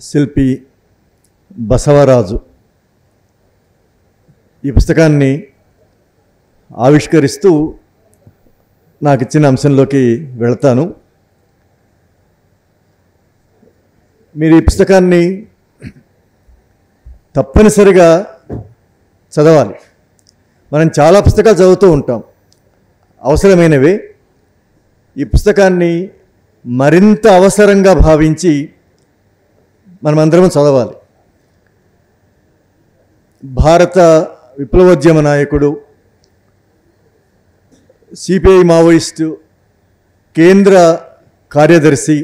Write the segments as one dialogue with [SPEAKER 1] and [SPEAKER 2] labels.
[SPEAKER 1] శిల్పి బసవరాజు ఈ పుస్తకాన్ని ఆవిష్కరిస్తూ నాకు ఇచ్చిన అంశంలోకి వెళ్తాను. మీరు ఈ పుస్తకాన్ని తప్పనిసరిగా చదవాలి. మనం చాలా పుస్తకాలు చదువుతూ ఉంటాం, అవసరమైనవే. ఈ పుస్తకాన్ని మరింత అవసరంగా భావించి మనమందరం చదవాలి. భారత విప్లవోద్యమ నాయకుడు, సిపిఐ మావోయిస్టు కేంద్ర కార్యదర్శి,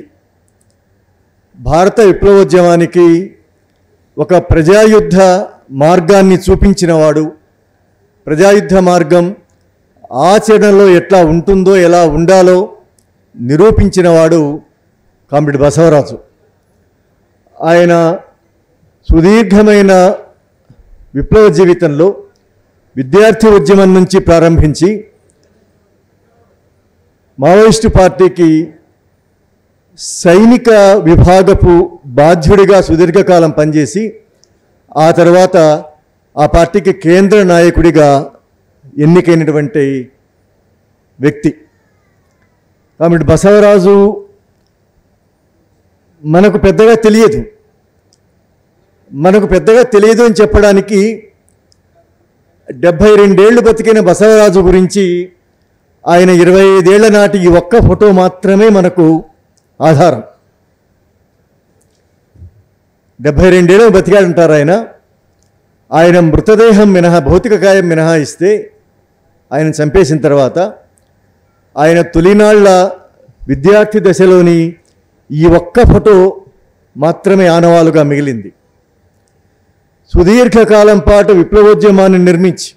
[SPEAKER 1] భారత విప్లవోద్యమానికి ఒక ప్రజాయుద్ధ మార్గాన్ని చూపించినవాడు, ప్రజాయుద్ధ మార్గం ఆచరణలో ఎట్లా ఉంటుందో ఎలా ఉండాలో నిరూపించినవాడు కామ్రేడ్ బసవరాజు. ఆయన సుదీర్ఘమైన విప్లవ జీవితంలో విద్యార్థి ఉద్యమం నుంచి ప్రారంభించి మావోయిస్టు పార్టీకి సైనిక విభాగపు బాధ్యుడిగా సుదీర్ఘకాలం పనిచేసి ఆ తర్వాత ఆ పార్టీకి కేంద్ర నాయకుడిగా ఎన్నికైనటువంటి వ్యక్తి. కాబట్టి బసవరాజు మనకు పెద్దగా తెలియదు అని చెప్పడానికి 72 ఏళ్ళు బతికిన బసవరాజు గురించి ఆయన 25 ఏళ్ల నాటి ఈ ఒక్క ఫోటో మాత్రమే మనకు ఆధారం. 72 ఏళ్ళు బతికాడంటారు ఆయన. ఆయన మృతదేహం మినహా, భౌతిక కాయం మినహాయిస్తే ఆయన చంపేసిన తర్వాత ఆయన తొలినాళ్ల విద్యార్థి దశలోని ఈ ఒక్క ఫోటో మాత్రమే ఆనవాలుగా మిగిలింది. సుదీర్ఘకాలం పాటు విప్లవోద్యమాన్ని నిర్మించి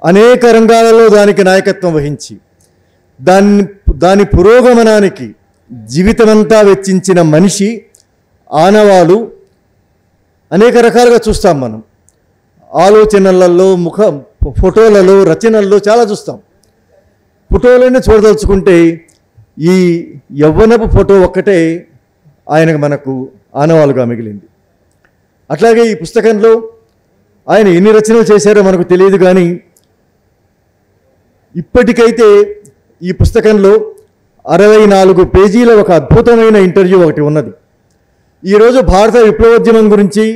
[SPEAKER 1] అనేక రంగాలలో దానికి నాయకత్వం వహించి దాని పురోగమనానికి జీవితమంతా వెచ్చించిన మనిషి ఆనవాలు అనేక రకాలుగా చూస్తాం. మనం ఆలోచనలలో, ఫోటోలలో, రచనల్లో చాలా చూస్తాం. ఫోటోలోనే చూడదలుచుకుంటే ఈ యవ్వనపు ఫోటో ఒక్కటే ఆయనకు మనకు ఆనవాలుగా మిగిలింది. అట్లాగే ఈ పుస్తకంలో ఆయన ఎన్ని రచనలు చేశారో మనకు తెలియదు, కానీ ఇప్పటికైతే ఈ పుస్తకంలో 64 పేజీల ఒక అద్భుతమైన ఇంటర్వ్యూ ఒకటి ఉన్నది. ఈరోజు భారత విప్లవోద్యమం గురించి,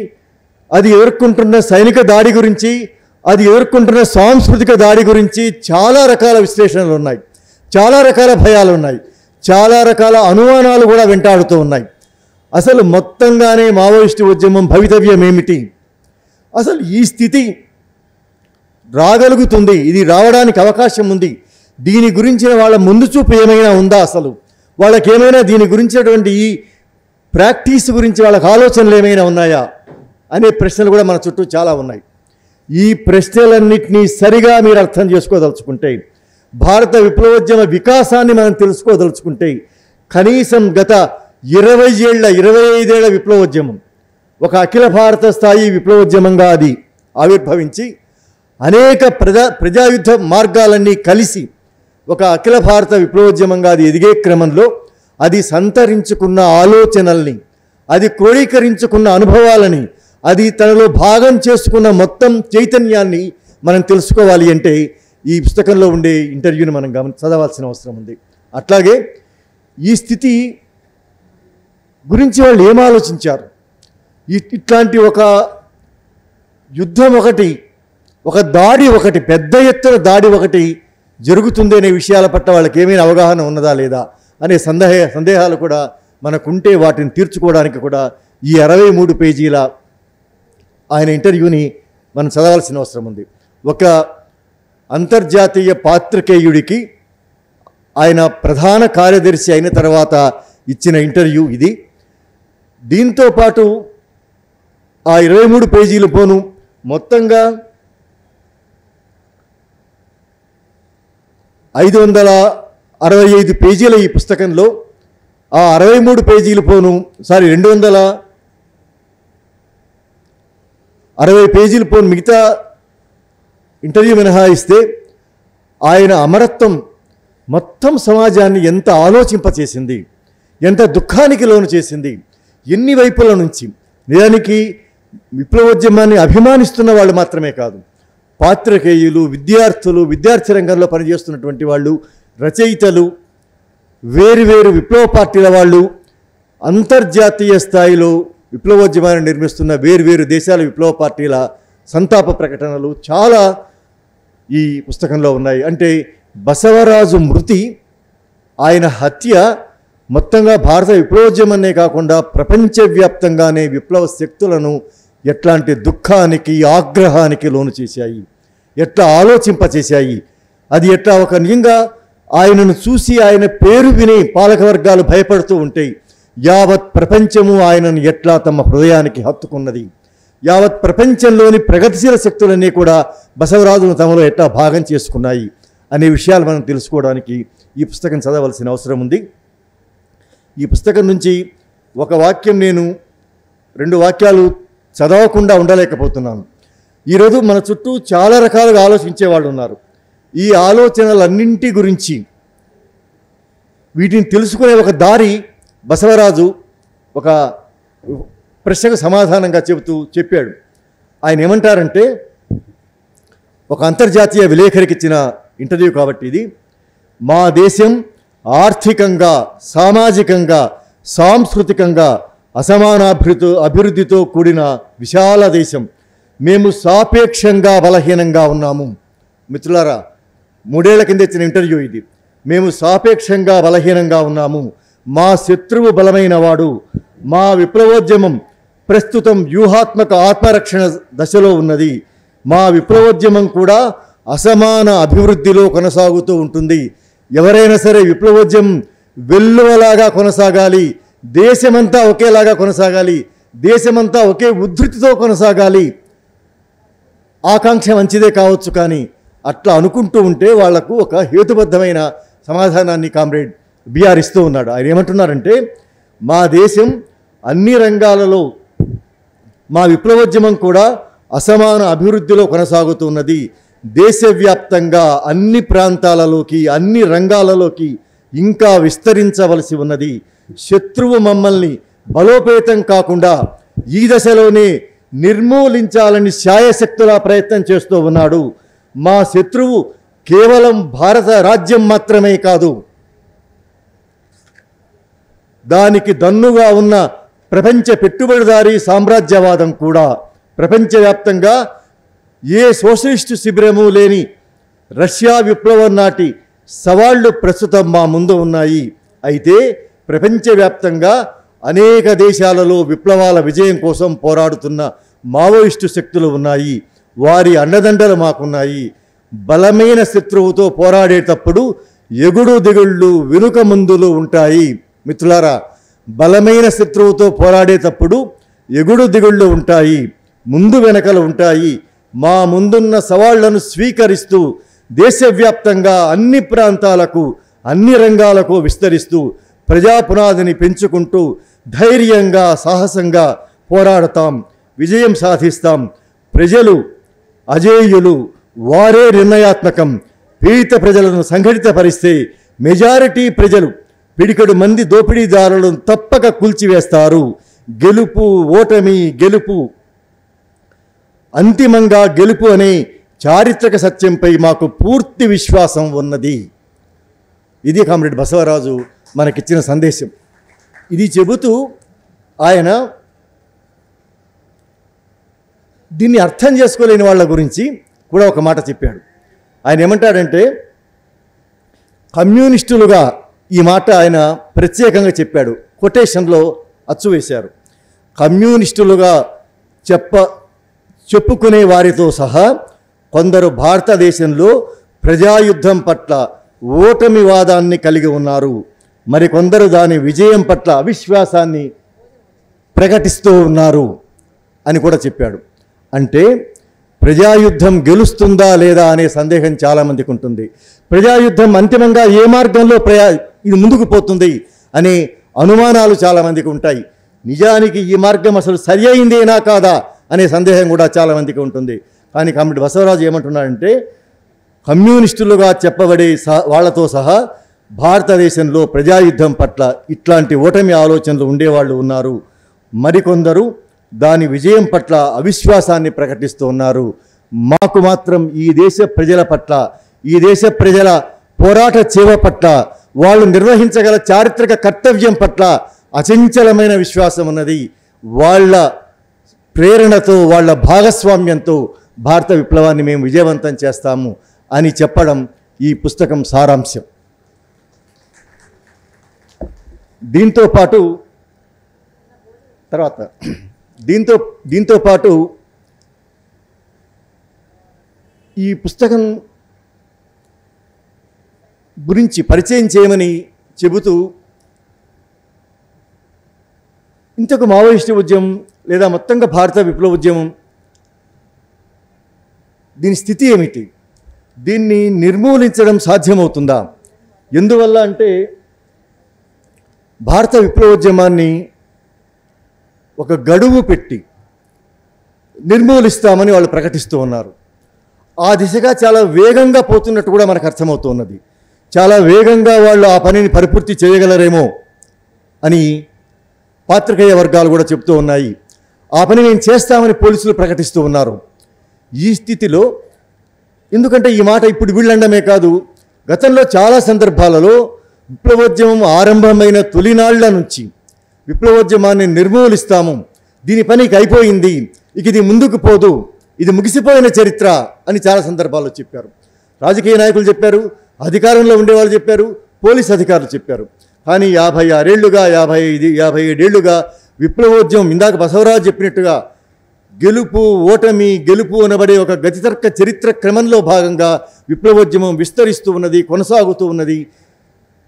[SPEAKER 1] అది ఎదుర్కొంటున్న సైనిక దాడి గురించి, అది ఎదుర్కొంటున్న సాంస్కృతిక దాడి గురించి చాలా రకాల విశ్లేషణలు ఉన్నాయి, చాలా రకాల భయాలు ఉన్నాయి, చాలా రకాల అనుమానాలు కూడా వెంటాడుతూ ఉన్నాయి. అసలు మొత్తంగానే మావోయిస్టు ఉద్యమం భవితవ్యం ఏమిటి, అసలు ఈ స్థితి రాగలుగుతుంది, ఇది రావడానికి అవకాశం ఉంది, దీని గురించిన వాళ్ళ ముందు చూపు ఏమైనా ఉందా, అసలు వాళ్ళకేమైనా దీని గురించినటువంటి ఈ ప్రాక్టీస్ గురించి వాళ్ళకి ఆలోచనలు ఏమైనా ఉన్నాయా అనే ప్రశ్నలు కూడా మన చుట్టూ చాలా ఉన్నాయి. ఈ ప్రశ్నలన్నింటినీ సరిగా మీరు అర్థం చేసుకోదలుచుకుంటే, భారత విప్లవోద్యమ వికాసాన్ని మనం తెలుసుకోదలుచుకుంటే, కనీసం గత 25 ఏళ్ల విప్లవోద్యమం ఒక అఖిల భారత స్థాయి విప్లవోద్యమంగా అది ఆవిర్భవించి అనేక ప్రజాయుద్ధ మార్గాలన్నీ కలిసి ఒక అఖిల భారత విప్లవోద్యమంగా అది ఎదిగే క్రమంలో అది సంతరించుకున్న ఆలోచనల్ని, అది క్రోడీకరించుకున్న అనుభవాలని, అది తనలో భాగం చేసుకున్న మొత్తం చైతన్యాన్ని మనం తెలుసుకోవాలి అంటే ఈ పుస్తకంలో ఉండే ఇంటర్వ్యూని మనం చదవాల్సిన అవసరం ఉంది. అట్లాగే ఈ స్థితి గురించి వాళ్ళు ఏం ఆలోచించారు, ఇట్లాంటి ఒక యుద్ధం ఒకటి, ఒక దాడి ఒకటి, పెద్ద ఎత్తున దాడి ఒకటి జరుగుతుంది అనే విషయాల పట్ల వాళ్ళకి ఏమైనా అవగాహన ఉన్నదా లేదా అనే సందేహాలు కూడా మనకుంటే వాటిని తీర్చుకోవడానికి కూడా ఈ 63 పేజీల ఆయన ఇంటర్వ్యూని మనం చదవాల్సిన అవసరం ఉంది. ఒక అంతర్జాతీయ పాత్రికేయుడికి ఆయన ప్రధాన కార్యదర్శి అయిన తర్వాత ఇచ్చిన ఇంటర్వ్యూ ఇది. దీంతో పాటు ఆ 23 పేజీలు పోను మొత్తంగా 565 పేజీల ఈ పుస్తకంలో ఆ 63 పేజీలు పోను 260 పేజీలు పోను మిగతా ఇంటర్వ్యూ మినహాయిస్తే ఆయన అమరత్వం మొత్తం సమాజాన్ని ఎంత ఆలోచింపచేసింది, ఎంత దుఃఖానికి లోను చేసింది, ఎన్ని వైపుల నుంచి. నిజానికి విప్లవోద్యమాన్ని అభిమానిస్తున్న వాళ్ళు మాత్రమే కాదు, పాత్రికేయులు, విద్యార్థులు, విద్యార్థి రంగంలో పనిచేస్తున్నటువంటి వాళ్ళు, రచయితలు, వేరు విప్లవ పార్టీల వాళ్ళు, అంతర్జాతీయ స్థాయిలో విప్లవోద్యమాన్ని నిర్మిస్తున్న వేరు దేశాల విప్లవ పార్టీల సంతాప ప్రకటనలు చాలా ఈ పుస్తకంలో ఉన్నాయి. అంటే బసవరాజు మృతి, ఆయన హత్య మొత్తంగా భారత విప్లవోద్యమాన్నే కాకుండా ప్రపంచవ్యాప్తంగానే విప్లవ శక్తులను ఎట్లాంటి దుఃఖానికి, ఆగ్రహానికి లోను చేశాయి, ఎట్లా ఆలోచింపచేశాయి. అది ఎట్లా ఒక నిజంగా ఆయనను చూసి ఆయన పేరు విని పాలకవర్గాలు భయపడుతూ ఉంటాయి. యావత్ ప్రపంచము ఆయనను ఎట్లా తమ హృదయానికి హత్తుకున్నది, యావత్ ప్రపంచంలోని ప్రగతిశీల శక్తులన్నీ కూడా బసవరాజును తమలో ఎట్లా భాగం చేసుకున్నాయి అనే విషయాలు మనం తెలుసుకోవడానికి ఈ పుస్తకం చదవలసిన అవసరం ఉంది. ఈ పుస్తకం నుంచి ఒక వాక్యం, నేను 2 వాక్యాలు చదవకుండా ఉండలేకపోతున్నాను. ఈరోజు మన చుట్టూ చాలా రకాలుగా ఆలోచించే వాళ్ళు ఉన్నారు. ఈ ఆలోచనలన్నింటి గురించి వీటిని తెలుసుకునే ఒక దారి బసవరాజు ఒక ప్రశ్నకు సమాధానంగా చెప్పాడు. ఆయన ఏమంటారంటే, ఒక అంతర్జాతీయ విలేకరికి ఇచ్చిన ఇంటర్వ్యూ కాబట్టి ఇది, మా దేశం ఆర్థికంగా, సామాజికంగా, సాంస్కృతికంగా అభివృద్ధితో కూడిన విశాల దేశం. మేము సాపేక్షంగా బలహీనంగా ఉన్నాము. మిత్రులారా, 3 ఏళ్ల కింద ఇచ్చిన ఇంటర్వ్యూ ఇది. మేము సాపేక్షంగా బలహీనంగా ఉన్నాము. మా శత్రువు బలమైన వాడు. మా విప్లవోద్యమం ప్రస్తుతం వ్యూహాత్మక ఆత్మరక్షణ దశలో ఉన్నది. మా విప్లవోద్యమం కూడా అసమాన అభివృద్ధిలో కొనసాగుతూ ఉంటుంది. ఎవరైనా సరే విప్లవోద్యమం వెల్లువలాగా కొనసాగాలి, దేశమంతా ఒకేలాగా కొనసాగాలి, దేశమంతా ఒకే ఉద్ధృతితో కొనసాగాలి. ఆకాంక్ష మంచిదే కావచ్చు, కానీ అట్లా అనుకుంటూ ఉంటే వాళ్లకు ఒక హేతుబద్ధమైన సమాధానాన్ని కామ్రేడ్ బిఆర్ ఇస్తూ ఉన్నాడు. ఆయన ఏమంటున్నారంటే, మా దేశం అన్ని రంగాలలో, మా విప్లవోద్యమం కూడా అసమాన అభివృద్ధిలో కొనసాగుతున్నది. దేశవ్యాప్తంగా అన్ని ప్రాంతాలలోకి, అన్ని రంగాలలోకి ఇంకా విస్తరించవలసి ఉన్నది. శత్రువు మమ్మల్ని బలోపేతం కాకుండా ఈ దశలోనే నిర్మూలించాలని శాయశక్తులా ప్రయత్నం చేస్తూ ఉన్నాడు. మా శత్రువు కేవలం భారత రాజ్యం మాత్రమే కాదు, దానికి దన్నుగా ఉన్న ప్రపంచ పెట్టుబడిదారీ సామ్రాజ్యవాదం కూడా. ప్రపంచవ్యాప్తంగా ఏ సోషలిస్టు శిబిరము లేని రష్యా విప్లవం నాటి సవాళ్లు ప్రస్తుతం మా ముందు ఉన్నాయి. అయితే ప్రపంచవ్యాప్తంగా అనేక దేశాలలో విప్లవాల విజయం కోసం పోరాడుతున్న మావోయిస్టు శక్తులు ఉన్నాయి. వారి అండదండలు మాకున్నాయి. బలమైన శత్రువుతో పోరాడేటప్పుడు ఎగుడు దిగుళ్ళు, వెనుక ముందులు ఉంటాయి. మిత్రులారా, బలమైన శత్రువుతో పోరాడేటప్పుడు ఎగుడు దిగుళ్ళు ఉంటాయి, ముందు వెనకలు ఉంటాయి. మా ముందున్న సవాళ్లను స్వీకరిస్తూ దేశవ్యాప్తంగా అన్ని ప్రాంతాలకు, అన్ని రంగాలకు విస్తరిస్తూ ప్రజాపునాదిని పెంచుకుంటూ ధైర్యంగా, సాహసంగా పోరాడతాం, విజయం సాధిస్తాం. ప్రజలు అజేయులు, వారే నిర్ణయాత్మకం. పీడిత ప్రజలను సంఘటితపరిస్తే మెజారిటీ ప్రజలు పిడికడు మంది దోపిడీదారులను తప్పక కూల్చివేస్తారు. గెలుపు, ఓటమి, గెలుపు, అంతిమంగా గెలుపు అనే చారిత్రక సత్యంపై మాకు పూర్తి విశ్వాసం ఉన్నది. ఇది కామ్రేడ్ బసవరాజు మనకిచ్చిన సందేశం. ఇది చెబుతూ ఆయన దీన్ని అర్థం చేసుకోలేని వాళ్ళ గురించి కూడా ఒక మాట చెప్పాడు. ఆయన ఏమంటాడంటే, కమ్యూనిస్టులుగా, ఈ మాట ఆయన ప్రత్యేకంగా చెప్పాడు, కొటేషన్లో అచ్చు వేశారు. కమ్యూనిస్టులుగా చెప్పుకునే వారితో సహా కొందరు భారతదేశంలో ప్రజాయుద్ధం పట్ల ఓటమివాదాన్ని కలిగి ఉన్నారు. మరికొందరు దాని విజయం పట్ల అవిశ్వాసాన్ని ప్రకటిస్తూ ఉన్నారు అని కూడా చెప్పాడు. అంటే ప్రజాయుద్ధం గెలుస్తుందా లేదా అనే సందేహం చాలామందికి ఉంటుంది. ప్రజాయుద్ధం అంతిమంగా ఏ మార్గంలో ఇది ముందుకు పోతుంది అనే అనుమానాలు చాలామందికి ఉంటాయి. నిజానికి ఈ మార్గం అసలు సరి అయిందేనా కాదా అనే సందేహం కూడా చాలామందికి ఉంటుంది. కానీ కామ్రేడ్ బసవరాజు ఏమంటున్నాడంటే, కమ్యూనిస్టులుగా చెప్పబడే వాళ్లతో సహా భారతదేశంలో ప్రజాయుద్ధం పట్ల ఇట్లాంటి ఓటమి ఆలోచనలు ఉండేవాళ్ళు ఉన్నారు. మరికొందరు దాని విజయం పట్ల అవిశ్వాసాన్ని ప్రకటిస్తూ ఉన్నారు. మాకు మాత్రం ఈ దేశ ప్రజల పట్ల, ఈ దేశ ప్రజల పోరాట చేవ పట్ల, వాళ్ళు నిర్వహించగల చారిత్రక కర్తవ్యం పట్ల అచంచలమైన విశ్వాసం ఉన్నది. వాళ్ళ ప్రేరణతో, వాళ్ళ భాగస్వామ్యంతో భారత విప్లవాన్ని మేము విజయవంతం చేస్తాము అని చెప్పడం ఈ పుస్తకం సారాంశం. దీంతో పాటు ఈ పుస్తకం గురించి పరిచయం చేయమని చెబుతూ ఇంతకు మావోయిస్టు ఉద్యమం లేదా మొత్తంగా భారత విప్లవ ఉద్యమం దీని స్థితి ఏమిటి, దీన్ని నిర్మూలించడం సాధ్యమవుతుందా? ఎందువల్ల అంటే భారత విప్లవోద్యమాన్ని ఒక గడువు పెట్టి నిర్మూలిస్తామని వాళ్ళు ప్రకటిస్తూ ఉన్నారు. ఆ దిశగా చాలా వేగంగా పోతున్నట్టు కూడా మనకు అర్థమవుతూ ఉన్నది. చాలా వేగంగా వాళ్ళు ఆ పనిని పరిపూర్తి చేయగలరేమో అని పాత్రికేయ వర్గాలు కూడా చెప్తూ ఉన్నాయి. ఆ పని మేము చేస్తామని పోలీసులు ప్రకటిస్తూ ఉన్నారు. ఈ స్థితిలో, ఎందుకంటే ఈ మాట ఇప్పుడు వీళ్ళండమే కాదు, గతంలో చాలా సందర్భాలలో విప్లవోద్యమం ఆరంభమైన తొలినాళ్ల నుంచి విప్లవోద్యమాన్ని నిర్మూలిస్తాము, దీని పనికి అయిపోయింది, ఇక ఇది ముందుకు పోదు, ఇది ముగిసిపోయిన చరిత్ర అని చాలా సందర్భాల్లో చెప్పారు. రాజకీయ నాయకులు చెప్పారు, అధికారంలో ఉండేవాళ్ళు చెప్పారు, పోలీస్ అధికారులు చెప్పారు. కానీ 56 ఏళ్లుగా 57 ఏళ్లుగా విప్లవోద్యమం, ఇందాక బసవరాజు చెప్పినట్టుగా గెలుపు ఓటమి గెలుపు అనబడే ఒక గతితర్క చరిత్ర క్రమంలో భాగంగా విప్లవోద్యమం విస్తరిస్తూ ఉన్నది, కొనసాగుతూ ఉన్నది,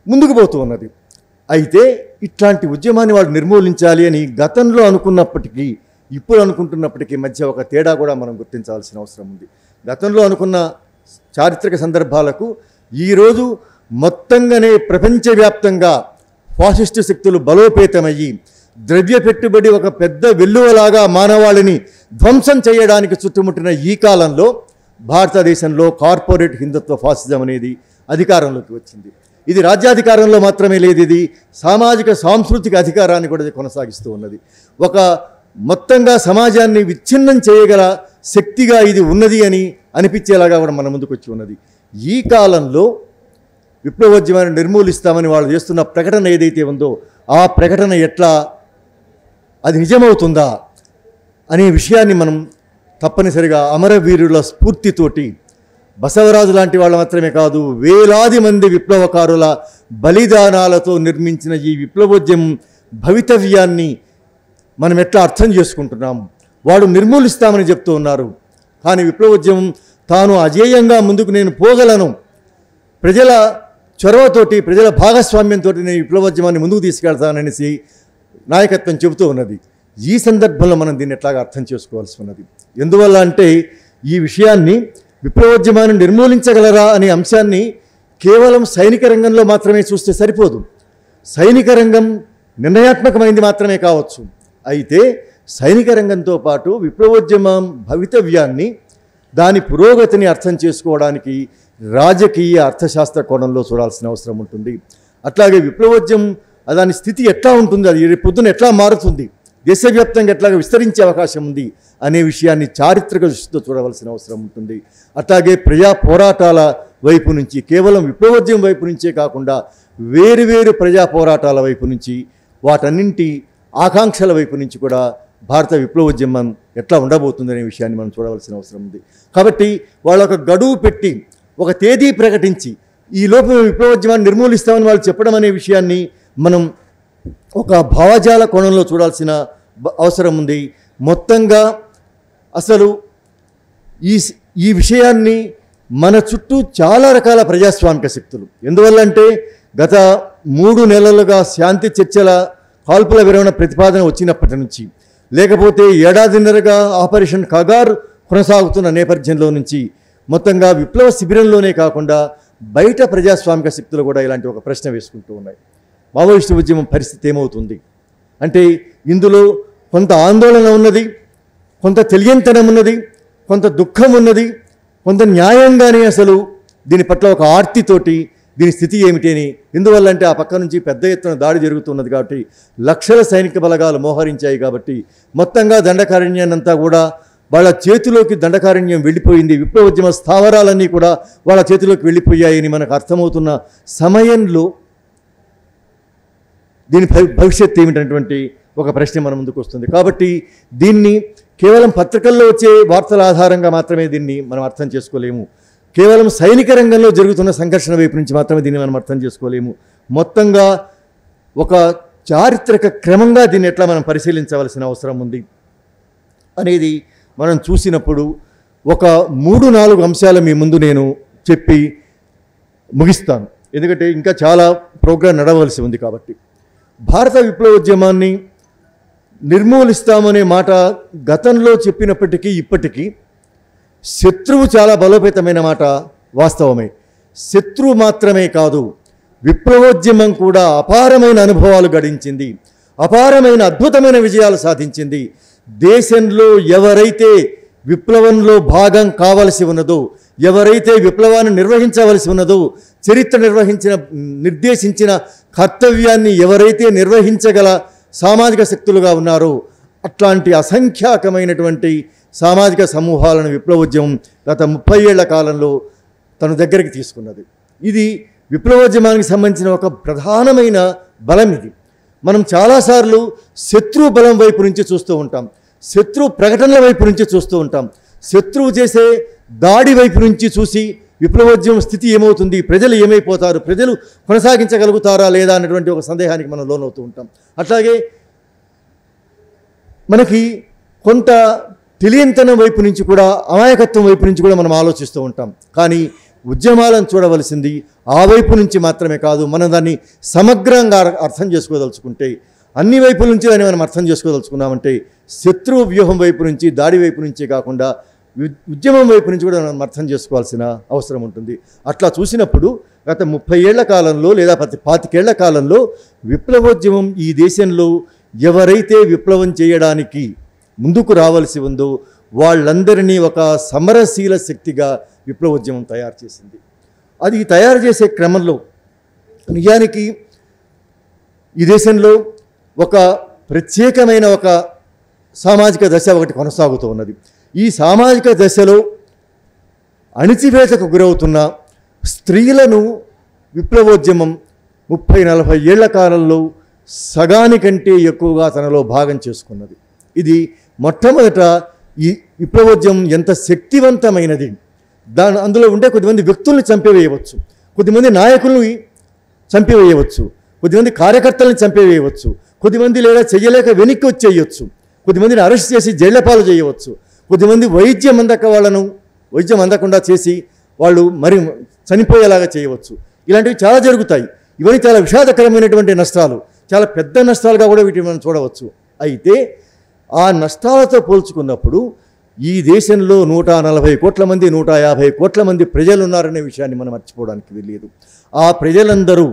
[SPEAKER 1] ముందుకు పోతూ ఉన్నది. అయితే ఇట్లాంటి ఉద్యమాన్ని వాళ్ళు నిర్మూలించాలి అని గతంలో అనుకున్నప్పటికీ ఇప్పుడు అనుకుంటున్నప్పటికీ మధ్య ఒక తేడా కూడా మనం గుర్తించాల్సిన అవసరం ఉంది. గతంలో అనుకున్న చారిత్రక సందర్భాలకు ఈరోజు మొత్తంగానే ప్రపంచవ్యాప్తంగా ఫాసిస్టు శక్తులు బలోపేతమయ్యి ద్రవ్య పెట్టుబడి ఒక పెద్ద వెల్లువలాగా మానవాళిని ధ్వంసం చేయడానికి చుట్టుముట్టిన ఈ కాలంలో భారతదేశంలో కార్పొరేట్ హిందుత్వ ఫాసిజం అనేది అధికారంలోకి వచ్చింది. ఇది రాజ్యాధికారంలో మాత్రమే లేదు, ఇది సామాజిక సాంస్కృతిక అధికారాన్ని కూడా కొనసాగిస్తూ ఉన్నది. ఒక మొత్తంగా సమాజాన్ని విచ్ఛిన్నం చేయగల శక్తిగా ఇది ఉన్నది అని అనిపించేలాగా కూడా మన ముందుకు వచ్చి ఉన్నది. ఈ కాలంలో విప్లవోద్యమాన్ని నిర్మూలిస్తామని వాళ్ళు చేస్తున్న ప్రకటన ఏదైతే ఉందో ఆ ప్రకటన ఎట్లా అది నిజమవుతుందా అనే విషయాన్ని మనం తప్పనిసరిగా అమరవీరుల స్ఫూర్తితోటి, బసవరాజు లాంటి వాళ్ళు మాత్రమే కాదు, వేలాది మంది విప్లవకారుల బలిదానాలతో నిర్మించిన ఈ విప్లవోద్యమం భవితవ్యాన్ని మనం ఎట్లా అర్థం చేసుకుంటున్నాము. వాడు నిర్మూలిస్తామని చెప్తూ ఉన్నారు, కానీ విప్లవోద్యమం తాను అజేయంగా ముందుకు నేను పోగలను, ప్రజల చొరవతోటి ప్రజల భాగస్వామ్యంతో నేను విప్లవోద్యమాన్ని ముందుకు తీసుకెళ్తాననేసి నాయకత్వం చెబుతూ ఉన్నది. ఈ సందర్భంలో మనం దీన్ని ఎట్లాగా అర్థం చేసుకోవాల్సి ఉన్నది. ఎందువల్ల అంటే ఈ విషయాన్ని, విప్లవోద్యమాన్ని నిర్మూలించగలరా అనే అంశాన్ని కేవలం సైనిక రంగంలో మాత్రమే చూస్తే సరిపోదు. సైనిక రంగం నిర్ణయాత్మకమైంది మాత్రమే కావచ్చు, అయితే సైనిక రంగంతో పాటు విప్లవోద్యమం భవితవ్యాన్ని, దాని పురోగతిని అర్థం చేసుకోవడానికి రాజకీయ అర్థశాస్త్ర కోణంలో చూడాల్సిన అవసరం ఉంటుంది. అట్లాగే విప్లవోద్యమం దాని స్థితి ఎట్లా ఉంటుంది, అది రేపు పొద్దున ఎట్లా మారుతుంది, దేశవ్యాప్తంగా ఎట్లాగా విస్తరించే అవకాశం ఉంది అనే విషయాన్ని చారిత్రక దృష్టితో చూడవలసిన అవసరం ఉంటుంది. అట్లాగే ప్రజా పోరాటాల వైపు నుంచి, కేవలం విప్లవోద్యమం వైపు నుంచే కాకుండా వేరువేరు ప్రజా పోరాటాల వైపు నుంచి, వాటన్నింటి ఆకాంక్షల వైపు నుంచి కూడా భారత విప్లవోద్యమం ఎట్లా ఉండబోతుందనే విషయాన్ని మనం చూడవలసిన అవసరం ఉంది. కాబట్టి వాళ్ళు ఒక గడువు పెట్టి ఒక తేదీ ప్రకటించి ఈ లోపు విప్లవోద్యమాన్ని నిర్మూలిస్తామని వాళ్ళు చెప్పడం అనే విషయాన్ని మనం ఒక భావజాల కోణంలో చూడాల్సిన అవసరం ఉంది. మొత్తంగా అసలు ఈ విషయాన్ని మన చుట్టూ చాలా రకాల ప్రజాస్వామిక శక్తులు, ఎందువల్లంటే గత 3 నెలలుగా శాంతి చర్చల కాల్పుల విరమణ ప్రతిపాదన వచ్చినప్పటి నుంచి, లేకపోతే ఏడాదిన్నరగా ఆపరేషన్ కగార్ కొనసాగుతున్న నేపథ్యంలో నుంచి, మొత్తంగా విప్లవ శిబిరంలోనే కాకుండా బయట ప్రజాస్వామిక శక్తులు కూడా ఇలాంటి ఒక ప్రశ్న వేసుకుంటూ ఉన్నాయి. మావోయిస్టు ఉద్యమం పరిస్థితి ఏమవుతుంది అంటే, ఇందులో కొంత ఆందోళన ఉన్నది, కొంత తెలియంతనం ఉన్నది, కొంత దుఃఖం ఉన్నది, కొంత న్యాయంగానే అసలు దీని పట్ల ఒక ఆర్తితోటి దీని స్థితి ఏమిటి అని. ఎందువల్ల అంటే ఆ పక్క నుంచి పెద్ద ఎత్తున దాడి జరుగుతున్నది కాబట్టి, లక్షల సైనిక బలగాలు మోహరించాయి కాబట్టి మొత్తంగా దండకారణ్యాన్నంతా కూడా వాళ్ళ చేతిలోకి దండకారణ్యం వెళ్ళిపోయింది. విప్లవోద్యమ స్థావరాలన్నీ కూడా వాళ్ళ చేతిలోకి వెళ్ళిపోయాయని మనకు అర్థమవుతున్న సమయంలో దీని భవిష్యత్తు ఏమిటనేటువంటి ఒక ప్రశ్న మన ముందుకు వస్తుంది. కాబట్టి దీన్ని కేవలం పత్రికల్లో వచ్చే వార్తల ఆధారంగా మాత్రమే దీన్ని మనం అర్థం చేసుకోలేము. కేవలం సైనిక రంగంలో జరుగుతున్న సంఘర్షణ వైపు నుంచి మాత్రమే దీన్ని మనం అర్థం చేసుకోలేము. మొత్తంగా ఒక చారిత్రక క్రమంగా దీన్ని ఎట్లా మనం పరిశీలించవలసిన అవసరం ఉంది అనేది మనం చూసినప్పుడు ఒక 3-4 అంశాలు మీ ముందు నేను చెప్పి ముగిస్తాను. ఎందుకంటే ఇంకా చాలా ప్రోగ్రాం నడవలసి ఉంది. కాబట్టి భారత విప్లవోద్యమాన్ని నిర్మూలిస్తామనే మాట గతంలో చెప్పినప్పటికీ ఇప్పటికీ శత్రువు చాలా బలోపేతమైన మాట వాస్తవమే. శత్రువు మాత్రమే కాదు, విప్లవోద్యమం కూడా అపారమైన అనుభవాలు గడించింది, అపారమైన అద్భుతమైన విజయాలు సాధించింది. దేశంలో ఎవరైతే విప్లవంలో భాగం కావలసి ఉన్నదో, ఎవరైతే విప్లవాన్ని నిర్వహించవలసి ఉన్నదో, చరిత్ర నిర్దేశించిన కర్తవ్యాన్ని ఎవరైతే నిర్వహించగల సామాజిక శక్తులుగా ఉన్నారో అట్లాంటి అసంఖ్యాకమైనటువంటి సామాజిక సమూహాలను విప్లవోద్యమం గత 30 ఏళ్ల కాలంలో తన దగ్గరికి తీసుకున్నది. ఇది విప్లవోద్యమానికి సంబంధించిన ఒక ప్రధానమైన బలం. ఇది మనం చాలాసార్లు శత్రువు బలం వైపు నుంచి చూస్తూ ఉంటాం, శత్రువు ప్రకటనల వైపు నుంచి చూస్తూ ఉంటాం, శత్రువు చేసే దాడి వైపు నుంచి చూసి విప్లవోద్యమం స్థితి ఏమవుతుంది, ప్రజలు ఏమైపోతారు, ప్రజలు కొనసాగించగలుగుతారా లేదా అన్నటువంటి ఒక సందేహానికి మనం లోనవుతూ ఉంటాం. అట్లాగే మనకి కొంత తెలియంతనం వైపు నుంచి కూడా, అమాయకత్వం వైపు నుంచి కూడా మనం ఆలోచిస్తూ ఉంటాం. కానీ ఉద్యమాలను చూడవలసింది ఆ వైపు నుంచి మాత్రమే కాదు. మనం దాన్ని సమగ్రంగా అర్థం చేసుకోదలుచుకుంటే, అన్ని వైపుల నుంచి దాన్ని మనం అర్థం చేసుకోదలుచుకున్నామంటే శత్రువు వ్యూహం వైపు నుంచి, దాడి వైపు నుంచి కాకుండా ఉద్యమం వైపు నుంచి కూడా మనం అర్థం చేసుకోవాల్సిన అవసరం ఉంటుంది. అట్లా చూసినప్పుడు గత 30 ఏళ్ల కాలంలో లేదా 25 ఏళ్ల కాలంలో విప్లవోద్యమం ఈ దేశంలో ఎవరైతే విప్లవం చేయడానికి ముందుకు రావాల్సి ఉందో వాళ్ళందరినీ ఒక సమరశీల శక్తిగా విప్లవోద్యమం తయారు చేసింది. అది తయారు చేసే క్రమంలో నిజానికి ఈ దేశంలో ఒక ప్రత్యేకమైన ఒక సామాజిక దశ ఒకటి కొనసాగుతూ ఉన్నది. ఈ సామాజిక దశలో అణిచివేతకు గురవుతున్న స్త్రీలను విప్లవోద్యమం 30-40 ఏళ్ల కాలంలో సగానికంటే ఎక్కువగా తనలో భాగం చేసుకున్నది. ఇది మొట్టమొదట ఈ విప్లవోద్యమం ఎంత శక్తివంతమైనది, అందులో ఉండే కొద్దిమంది వ్యక్తుల్ని చంపివేయవచ్చు, కొద్దిమంది నాయకుల్ని చంపివేయవచ్చు, కొద్దిమంది కార్యకర్తలను చంపివేయవచ్చు, కొద్దిమంది లేదా చెయ్యలేక వెనక్కి వచ్చేయచ్చు, కొద్దిమందిని అరెస్ట్ చేసి జైళ్ల పాలు చేయవచ్చు, కొద్దిమంది వైద్యం అందకుండా చేసి వాళ్ళు మరి చనిపోయేలాగా చేయవచ్చు. ఇలాంటివి చాలా జరుగుతాయి. ఇవన్నీ చాలా విషాదకరమైనటువంటి నష్టాలు, చాలా పెద్ద నష్టాలుగా కూడా వీటిని మనం చూడవచ్చు. అయితే ఆ నష్టాలతో పోల్చుకున్నప్పుడు ఈ దేశంలో 140 కోట్ల మంది 150 కోట్ల మంది ప్రజలు ఉన్నారనే విషయాన్ని మనం మర్చిపోవడానికి వీల్లేదు. ఆ ప్రజలందరూ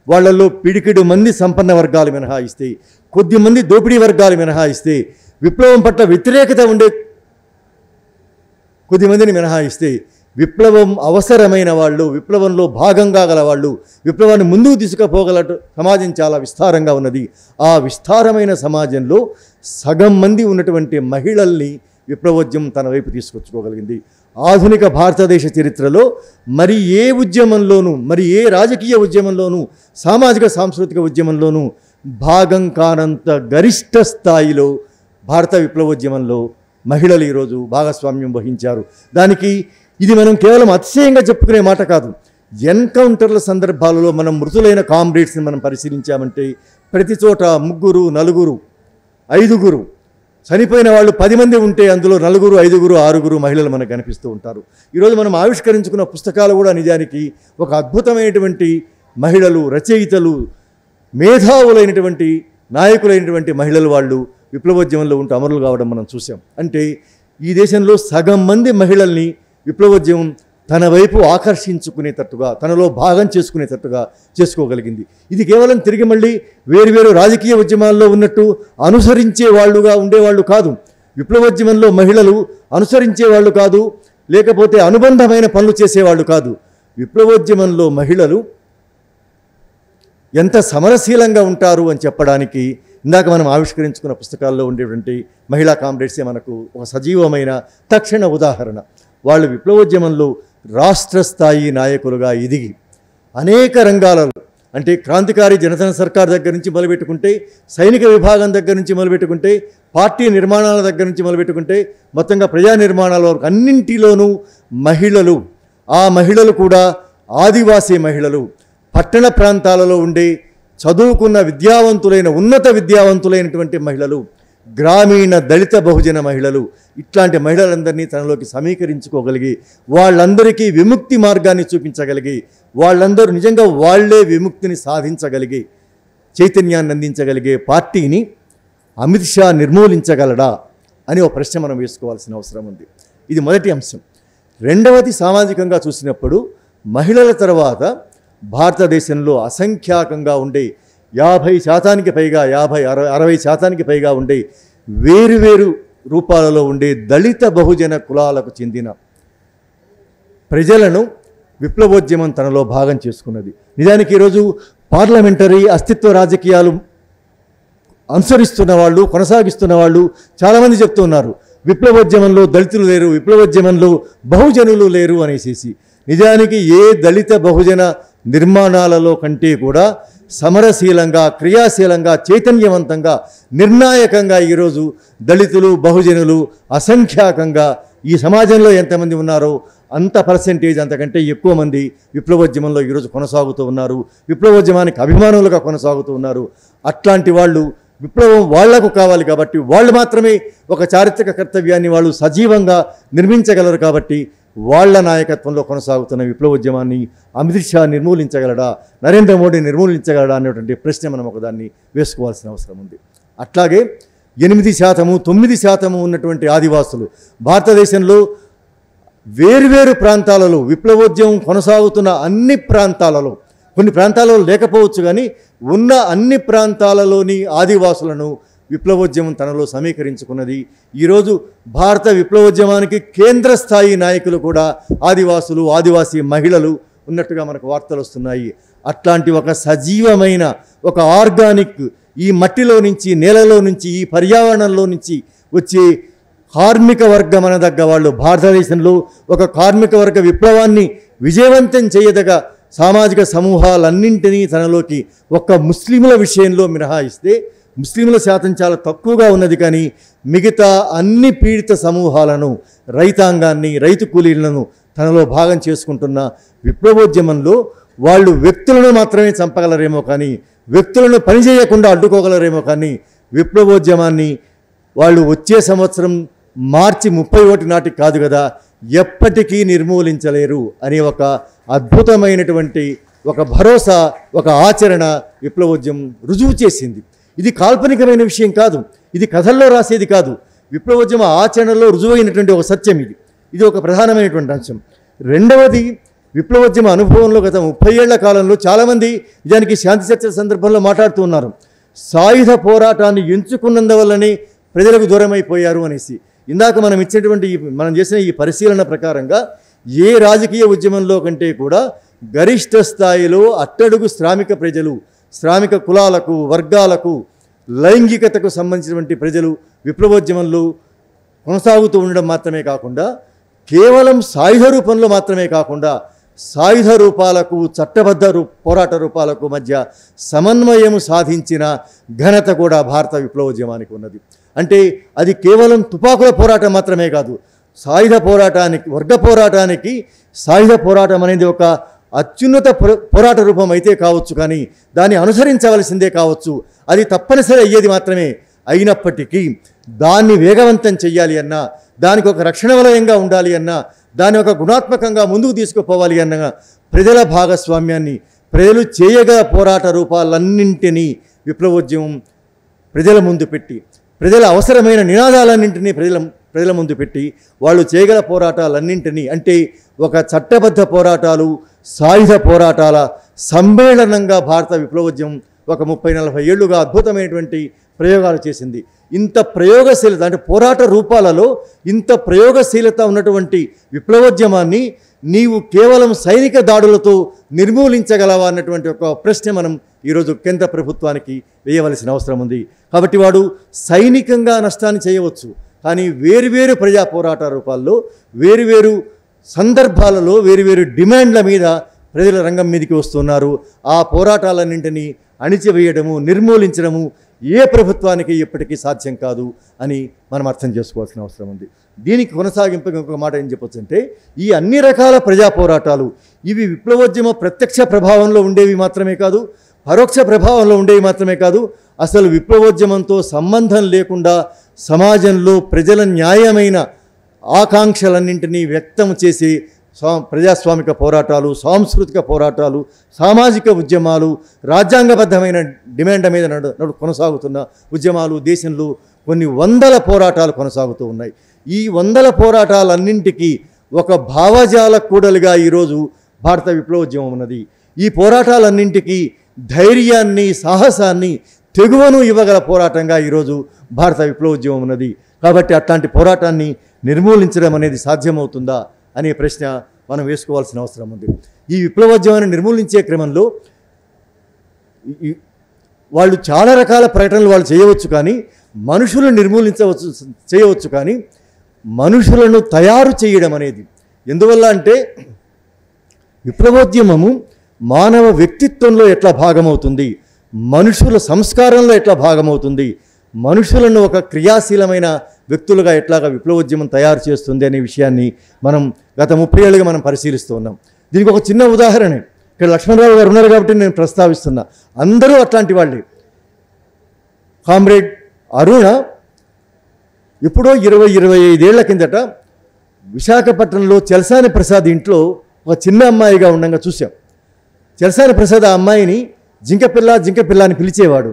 [SPEAKER 1] వాళ్ళల్లో పిడికిడు మంది సంపన్న వర్గాలు మినహాయిస్తే, కొద్దిమంది దోపిడీ వర్గాలు మినహాయిస్తే, విప్లవం పట్ల వ్యతిరేకత ఉండే కొద్దిమందిని మినహాయిస్తే, విప్లవం అవసరమైన వాళ్ళు, విప్లవంలో భాగంగా గల వాళ్ళు, విప్లవాన్ని ముందుకు తీసుకుపోగల సమాజం చాలా విస్తారంగా ఉన్నది. ఆ విస్తారమైన సమాజంలో సగం మంది ఉన్నటువంటి మహిళల్ని విప్లవోద్యమం తన వైపు తీసుకొచ్చుకోగలిగింది. ఆధునిక భారతదేశ చరిత్రలో మరి ఏ ఉద్యమంలోనూ, మరి ఏ రాజకీయ ఉద్యమంలోనూ, సామాజిక సాంస్కృతిక ఉద్యమంలోనూ భాగం కానంత గరిష్ట స్థాయిలో భారత విప్లవోద్యమంలో మహిళలు ఈరోజు భాగస్వామ్యం వహించారు. దానికి ఇది మనం కేవలం అతిశయంగా చెప్పుకునే మాట కాదు. ఎన్కౌంటర్ల సందర్భాలలో మనం మృతులైన కామ్రేడ్స్ని మనం పరిశీలించామంటే ప్రతి చోట 3, 4, 5 చనిపోయిన వాళ్ళు 10 మంది ఉంటే అందులో 4, 5, 6 మహిళలు మనకు కనిపిస్తూ ఉంటారు. ఈరోజు మనం ఆవిష్కరించుకున్న పుస్తకాలు కూడా నిజానికి ఒక అద్భుతమైనటువంటి మహిళలు, రచయితలు, మేధావులైనటువంటి నాయకులైనటువంటి మహిళలు వాళ్ళు విప్లవోద్యమంలో ఉంటూ అమరులు కావడం మనం చూసాం. అంటే ఈ దేశంలో సగం మంది మహిళల్ని విప్లవోద్యమం తన వైపు ఆకర్షించుకునేటట్టుగా, తనలో భాగం చేసుకునేటట్టుగా చేసుకోగలిగింది. ఇది కేవలం తిరిగి మళ్ళీ వేరువేరు రాజకీయ ఉద్యమాల్లో ఉన్నట్టు అనుసరించే వాళ్ళుగా ఉండేవాళ్ళు కాదు. విప్లవోద్యమంలో మహిళలు అనుసరించేవాళ్ళు కాదు, లేకపోతే అనుబంధమైన పనులు చేసేవాళ్ళు కాదు. విప్లవోద్యమంలో మహిళలు ఎంత సమరశీలంగా ఉంటారు అని చెప్పడానికి ఇందాక మనం ఆవిష్కరించుకున్న పుస్తకాల్లో ఉండేటువంటి మహిళా కామ్రేడ్సే మనకు ఒక సజీవమైన తక్షణ ఉదాహరణ. వాళ్ళు విప్లవోద్యమంలో రాష్ట్ర స్థాయి నాయకులుగా ఎదిగి అనేక రంగాలలో, అంటే క్రాంతికారి జనసేన సర్కార్ దగ్గర నుంచి మొదలుపెట్టుకుంటే, సైనిక విభాగం దగ్గర నుంచి మొదలుపెట్టుకుంటే, పార్టీ నిర్మాణాల దగ్గర నుంచి మొదలుపెట్టుకుంటే, మొత్తంగా ప్రజా నిర్మాణాల వరకు అన్నింటిలోనూ మహిళలు, ఆ మహిళలు కూడా ఆదివాసీ మహిళలు, పట్టణ ప్రాంతాలలో ఉండే చదువుకున్న విద్యావంతులైన ఉన్నత విద్యావంతులైనటువంటి మహిళలు, గ్రామీణ దళిత బహుజన మహిళలు, ఇట్లాంటి మహిళలందరినీ తనలోకి సమీకరించుకోగలిగి వాళ్ళందరికీ విముక్తి మార్గాన్ని చూపించగలిగి వాళ్ళందరూ నిజంగా వాళ్లే విముక్తిని సాధించగలిగి చైతన్యాన్ని అందించగలిగే పార్టీని అమిత్ షా నిర్మూలించగలడా అని ఒక ప్రశ్న మనం వేసుకోవాల్సిన అవసరం ఉంది. ఇది మొదటి అంశం. రెండవది, సామాజికంగా చూసినప్పుడు మహిళల తర్వాత భారతదేశంలో అసంఖ్యాకంగా ఉండే 50% పైగా 60% పైగా ఉండే వేరువేరు రూపాలలో ఉండే దళిత బహుజన కులాలకు చెందిన ప్రజలను విప్లవోద్యమం తనలో భాగం చేసుకున్నది. నిజానికి ఈరోజు పార్లమెంటరీ అస్తిత్వ రాజకీయాలు అనుసరిస్తున్న వాళ్ళు, కొనసాగిస్తున్న వాళ్ళు చాలామంది చెప్తూ ఉన్నారు, విప్లవోద్యమంలో దళితులు లేరు, విప్లవోద్యమంలో బహుజనులు లేరు అనేసి. నిజానికి ఏ దళిత బహుజన నిర్మాణాలలో కంటే కూడా సమరశీలంగా, క్రియాశీలంగా, చైతన్యవంతంగా, నిర్ణాయకంగా ఈరోజు దళితులు, బహుజనులు అసంఖ్యాకంగా ఈ సమాజంలో ఎంతమంది ఉన్నారో అంత పర్సెంటేజ్, అంతకంటే ఎక్కువ మంది విప్లవోద్యమంలో ఈరోజు కొనసాగుతూ ఉన్నారు, విప్లవోద్యమానికి అభిమానులుగా కొనసాగుతూ ఉన్నారు. అట్లాంటి వాళ్ళు విప్లవం వాళ్లకు కావాలి కాబట్టి వాళ్ళు మాత్రమే ఒక చారిత్రక కర్తవ్యాన్ని వాళ్ళు సజీవంగా నిర్మించగలరు. కాబట్టి వాళ్ల నాయకత్వంలో కొనసాగుతున్న విప్లవోద్యమాన్ని అమిత్ షా నిర్మూలించగలడా, నరేంద్ర మోడీ నిర్మూలించగలడా అనేటువంటి ప్రశ్న మనం ఒకదాన్ని వేసుకోవాల్సిన అవసరం ఉంది. అట్లాగే 8%, 9% ఉన్నటువంటి ఆదివాసులు భారతదేశంలో వేరువేరు ప్రాంతాలలో విప్లవోద్యమం కొనసాగుతున్న అన్ని ప్రాంతాలలో, కొన్ని ప్రాంతాలలో లేకపోవచ్చు కానీ ఉన్న అన్ని ప్రాంతాలలోని ఆదివాసులను విప్లవోద్యమం తనలో సమీకరించుకున్నది. ఈరోజు భారత విప్లవోద్యమానికి కేంద్ర స్థాయి నాయకులు కూడా ఆదివాసులు, ఆదివాసీ మహిళలు ఉన్నట్టుగా మనకు వార్తలు వస్తున్నాయి. అట్లాంటి ఒక సజీవమైన, ఒక ఆర్గానిక్, ఈ మట్టిలో నుంచి, నేలలో నుంచి, ఈ పర్యావరణంలో నుంచి వచ్చే కార్మిక వర్గం అనదగ్గ వాళ్ళు భారతదేశంలో ఒక కార్మిక వర్గ విప్లవాన్ని విజయవంతం చేయదగ సామాజిక సమూహాలన్నింటినీ తనలోకి ఒక్క ముస్లింల విషయంలో మినహాయిస్తే, ముస్లింల శాతం చాలా తక్కువగా ఉన్నది కానీ మిగతా అన్ని పీడిత సమూహాలను, రైతాంగాన్ని, రైతు కూలీలను తనలో భాగం చేసుకుంటున్న విప్లవోద్యమంలో వాళ్ళు వ్యక్తులను మాత్రమే చంపగలరేమో కానీ, వ్యక్తులను పనిచేయకుండా అడ్డుకోగలరేమో కానీ విప్లవోద్యమాన్ని వాళ్ళు వచ్చే సంవత్సరం మార్చి 31 నాటికి కాదు కదా, ఎప్పటికీ నిర్మూలించలేరు అనే ఒక అద్భుతమైనటువంటి ఒక భరోసా, ఒక ఆచరణ విప్లవోద్యమం రుజువు చేసింది. ఇది కాల్పనికమైన విషయం కాదు, ఇది కథల్లో రాసేది కాదు, విప్లవోద్యమ ఆచరణలో రుజువైనటువంటి ఒక సత్యం. ఇది ఒక ప్రధానమైనటువంటి అంశం. రెండవది, విప్లవోద్యమ అనుభవంలో గత 30 ఏళ్ల కాలంలో చాలామంది నిజానికి శాంతి చర్చల సందర్భంలో మాట్లాడుతూ ఉన్నారు, సాయుధ పోరాటాన్ని ఎంచుకున్నందువల్లనే ప్రజలకు దూరమైపోయారు అనేసి. ఇందాక మనం చేసిన ఈ పరిశీలన ప్రకారంగా ఏ రాజకీయ ఉద్యమంలో కంటే కూడా గరిష్ట స్థాయిలో అట్టడుగు శ్రామిక ప్రజలు, శ్రామిక కులాలకు, వర్గాలకు, లైంగికతకు సంబంధించినటువంటి ప్రజలు విప్లవోద్యమంలో కొనసాగుతూ ఉండడం మాత్రమే కాకుండా, కేవలం సాయుధ రూపంలో మాత్రమే కాకుండా సాయుధ రూపాలకు, చట్టబద్ధ పోరాట రూపాలకు మధ్య సమన్వయం సాధించిన ఘనత కూడా భారత విప్లవోద్యమానికి ఉన్నది. అంటే అది కేవలం తుపాకుల పోరాటం మాత్రమే కాదు, సాయుధ పోరాటానికి, వర్గ పోరాటానికి సాయుధ పోరాటం అనేది ఒక అత్యున్నత పోరాట రూపం అయితే కావచ్చు, కానీ దాన్ని అనుసరించవలసిందే కావచ్చు, అది తప్పనిసరి అయ్యేది మాత్రమే. అయినప్పటికీ దాన్ని వేగవంతం చెయ్యాలి అన్నా, దానికి ఒక రక్షణ వలయంగా ఉండాలి అన్నా, దాన్ని ఒక గుణాత్మకంగా ముందుకు తీసుకుపోవాలి అన్నా ప్రజల భాగస్వామ్యాన్ని, ప్రజలు చేయగల పోరాట రూపాలన్నింటినీ విప్లవోద్యమం ప్రజల ముందు పెట్టి, ప్రజల అవసరమైన నినాదాలన్నింటినీ ప్రజల ముందు పెట్టి, వాళ్ళు చేయగల పోరాటాలన్నింటినీ, అంటే ఒక చట్టబద్ధ పోరాటాలు, సాయుధ పోరాటాల సమ్మేళనంగా భారత విప్లవోద్యమం ఒక 30-40 ఏళ్లుగా అద్భుతమైనటువంటి ప్రయోగాలు చేసింది. ఇంత ప్రయోగశీలత, అంటే పోరాట రూపాలలో ఇంత ప్రయోగశీలత ఉన్నటువంటి విప్లవోద్యమాన్ని నీవు కేవలం సైనిక దాడులతో నిర్మూలించగలవా అన్నటువంటి ఒక ప్రశ్న మనం ఈరోజు కేంద్ర ప్రభుత్వానికి వేయవలసిన అవసరం ఉంది. కాబట్టి వాడు సైనికంగా నష్టాన్ని చేయవచ్చు, కానీ వేరువేరు ప్రజా పోరాట రూపాల్లో వేరువేరు సందర్భాలలో వేరువేరు డిమాండ్ల మీద ప్రజల రంగం మీదకి వస్తున్నారు. ఆ పోరాటాలన్నింటినీ అణిచివేయడము, నిర్మూలించడము ఏ ప్రభుత్వానికి ఎప్పటికీ సాధ్యం కాదు అని మనం అర్థం చేసుకోవాల్సిన అవసరం ఉంది. దీనికి కొనసాగింపుగా ఇంకొక మాట ఏం చెప్పొచ్చు అంటే, ఈ అన్ని రకాల ప్రజా పోరాటాలు ఇవి విప్లవోద్యమ ప్రత్యక్ష ప్రభావంలో ఉండేవి మాత్రమే కాదు, పరోక్ష ప్రభావంలో ఉండేవి మాత్రమే కాదు, అసలు విప్లవోద్యమంతో సంబంధం లేకుండా సమాజంలో ప్రజల న్యాయమైన ఆకాంక్షలన్నింటినీ వ్యక్తం చేసి ప్రజాస్వామిక పోరాటాలు, సాంస్కృతిక పోరాటాలు, సామాజిక ఉద్యమాలు, రాజ్యాంగబద్ధమైన డిమాండ్ మీద కొనసాగుతున్న ఉద్యమాలు దేశంలో కొన్ని వందల పోరాటాలు కొనసాగుతూ ఉన్నాయి. ఈ వందల పోరాటాలన్నింటికీ ఒక భావజాల కూడలిగా ఈరోజు భారత విప్లవోద్యమం ఉన్నది. ఈ పోరాటాలన్నింటికీ ధైర్యాన్ని, సాహసాన్ని, తెగువను ఇవ్వగల పోరాటంగా ఈరోజు భారత విప్లవోద్యమం ఉన్నది. కాబట్టి అట్లాంటి పోరాటాన్ని నిర్మూలించడం అనేది సాధ్యమవుతుందా అనే ప్రశ్న మనం వేసుకోవాల్సిన అవసరం ఉంది. ఈ విప్లవోద్యమాన్ని నిర్మూలించే క్రమంలో వాళ్ళు చాలా రకాల ప్రకటనలు వాళ్ళు చేయవచ్చు, కానీ మనుషులను చేయవచ్చు, కానీ మనుషులను తయారు చేయడం అనేది ఎందువల్ల అంటే, విప్లవోద్యమము మానవ వ్యక్తిత్వంలో ఎట్లా భాగమవుతుంది, మనుషుల సంస్కారంలో ఎట్లా భాగమవుతుంది, మనుషులను ఒక క్రియాశీలమైన వ్యక్తులుగా ఎట్లాగా విప్లవోద్యమం తయారు చేస్తుంది అనే విషయాన్ని మనం గత 30 ఏళ్ళుగా మనం పరిశీలిస్తూ ఉన్నాం. దీనికి ఒక చిన్న ఉదాహరణ, ఇక్కడ లక్ష్మణరావు గారు ఉన్నారు కాబట్టి నేను ప్రస్తావిస్తున్నా. అందరూ అట్లాంటి వాళ్ళే. కామ్రేడ్ అరుణ ఎప్పుడో 20-25 ఏళ్ల కిందట విశాఖపట్నంలో చలసాని ప్రసాద్ ఇంట్లో ఒక చిన్న అమ్మాయిగా ఉండగా చూసాం. చలసాని ప్రసాద్ ఆ అమ్మాయిని జింకపిల్ల అని పిలిచేవాడు.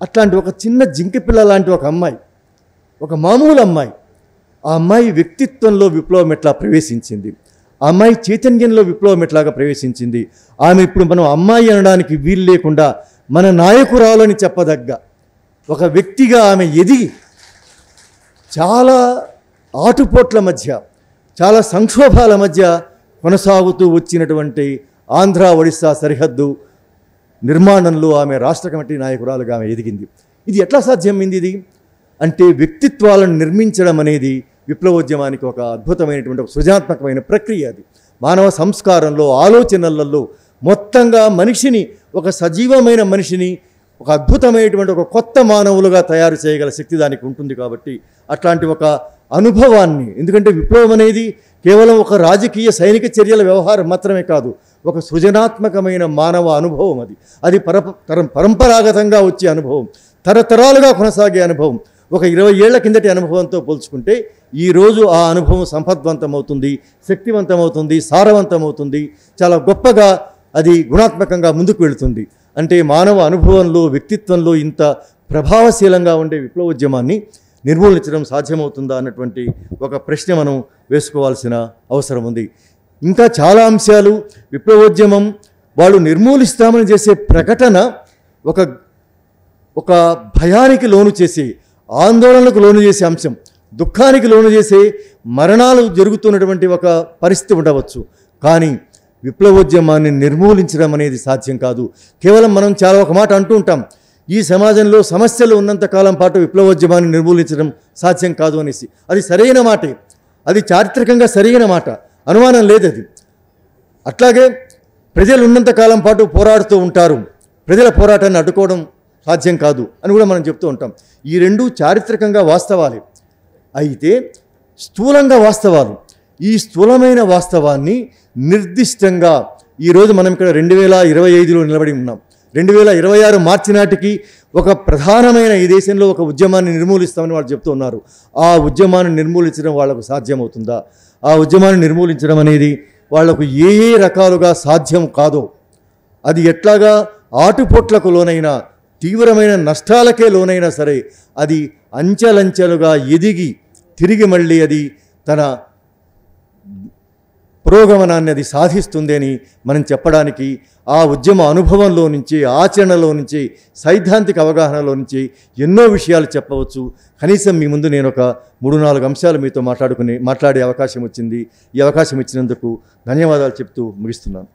[SPEAKER 1] అట్లాంటి ఒక చిన్న జింకపిల్ల లాంటి ఒక అమ్మాయి, ఒక మామూలు అమ్మాయి, ఆ అమ్మాయి వ్యక్తిత్వంలో విప్లవం ఎట్లా ప్రవేశించింది, ఆ అమ్మాయి చైతన్యంలో విప్లవం ఎట్లాగా ప్రవేశించింది. ఆమె ఇప్పుడు మనం అమ్మాయి అనడానికి వీలు లేకుండా మన నాయకురాలని చెప్పదగ్గ ఒక వ్యక్తిగా ఆమె ఎదిగి చాలా ఆటుపోట్ల మధ్య, చాలా సంక్షోభాల మధ్య కొనసాగుతూ వచ్చినటువంటి ఆంధ్ర ఒడిస్సా సరిహద్దు నిర్మాణంలో ఆమె రాష్ట్ర కమిటీ నాయకురాలుగా ఆమె ఎదిగింది. ఇది ఎట్లా సాధ్యమైంది? ఇది అంటే వ్యక్తిత్వాలను నిర్మించడం అనేది విప్లవోద్యమానికి ఒక అద్భుతమైనటువంటి ఒక సృజనాత్మకమైన ప్రక్రియ. అది మానవ సంస్కారంలో, ఆలోచనలలో మొత్తంగా మనిషిని, ఒక సజీవమైన మనిషిని ఒక అద్భుతమైనటువంటి ఒక కొత్త మానవులుగా తయారు చేయగల శక్తి దానికి ఉంటుంది. కాబట్టి అట్లాంటి ఒక అనుభవాన్ని, ఎందుకంటే విప్లవం అనేది కేవలం ఒక రాజకీయ సైనిక చర్యల వ్యవహారం మాత్రమే కాదు, ఒక సృజనాత్మకమైన మానవ అనుభవం. అది పరంపరాగతంగా వచ్చే అనుభవం, తరతరాలుగా కొనసాగే అనుభవం. ఒక 20 ఏళ్ల కిందటి అనుభవంతో పోల్చుకుంటే ఈరోజు ఆ అనుభవం సంపద్వంతమవుతుంది, శక్తివంతమవుతుంది, సారవంతమవుతుంది, చాలా గొప్పగా అది గుణాత్మకంగా ముందుకు వెళుతుంది. అంటే మానవ అనుభవంలో, వ్యక్తిత్వంలో ఇంత ప్రభావశీలంగా ఉండే విప్లవోద్యమాన్ని నిర్మూలించడం సాధ్యమవుతుందా అన్నటువంటి ఒక ప్రశ్న మనం వేసుకోవాల్సిన అవసరం ఉంది. ఇంకా చాలా అంశాలు విప్లవోద్యమం వాళ్ళు నిర్మూలిస్తామని చేసే ప్రకటన ఒక భయానికి లోను చేసే, ఆందోళనకు లోను చేసే అంశం, దుఃఖానికి లోను చేసే, మరణాలు జరుగుతున్నటువంటి ఒక పరిస్థితి ఉండవచ్చు. కానీ విప్లవోద్యమాన్ని నిర్మూలించడం అనేది సాధ్యం కాదు. కేవలం మనం చాలా ఒక మాట అంటూ ఉంటాం, ఈ సమాజంలో సమస్యలు ఉన్నంత కాలం పాటు విప్లవోద్యమాన్ని నిర్మూలించడం సాధ్యం కాదు అనేసి. అది సరైన మాటే, అది చారిత్రకంగా సరైన మాట, అనుమానం లేదు. అది అట్లాగే ప్రజలు ఉన్నంత కాలం పాటు పోరాడుతూ ఉంటారు, ప్రజల పోరాటాన్ని అడ్డుకోవడం సాధ్యం కాదు అని కూడా మనం చెప్తూ ఉంటాం. ఈ రెండు చారిత్రకంగా వాస్తవాలే, అయితే స్థూలంగా వాస్తవాలు. ఈ స్థూలమైన వాస్తవాన్ని నిర్దిష్టంగా ఈరోజు మనం ఇక్కడ 2025లో నిలబడి ఉన్నాం. 2026 మార్చి నాటికి ఒక ప్రధానమైన ఈ దేశంలో ఒక ఉద్యమాన్ని నిర్మూలిస్తామని వాళ్ళు చెప్తూ ఉన్నారు. ఆ ఉద్యమాన్ని నిర్మూలించడం వాళ్లకు సాధ్యమవుతుందా? ఆ ఉద్యమాన్ని నిర్మూలించడం అనేది వాళ్లకు ఏ రకాలుగా సాధ్యం కాదో, అది ఎట్లాగా ఆటుపోట్లకు లోనైనా, తీవ్రమైన నష్టాలకే లోనైనా సరే, అది అంచెలంచెలుగా ఎదిగి తిరిగి మళ్ళీ అది తన పురోగమనాన్ని అది సాధిస్తుంది అని మనం చెప్పడానికి ఆ ఉద్యమ అనుభవంలో నుంచి, ఆచరణలో నుంచి, సైద్ధాంతిక అవగాహనలో నుంచి ఎన్నో విషయాలు చెప్పవచ్చు. కనీసం మీ ముందు నేను ఒక 3-4 అంశాలు మీతో మాట్లాడే అవకాశం వచ్చింది. ఈ అవకాశం ఇచ్చినందుకు ధన్యవాదాలు చెప్తూ ముగిస్తున్నాను.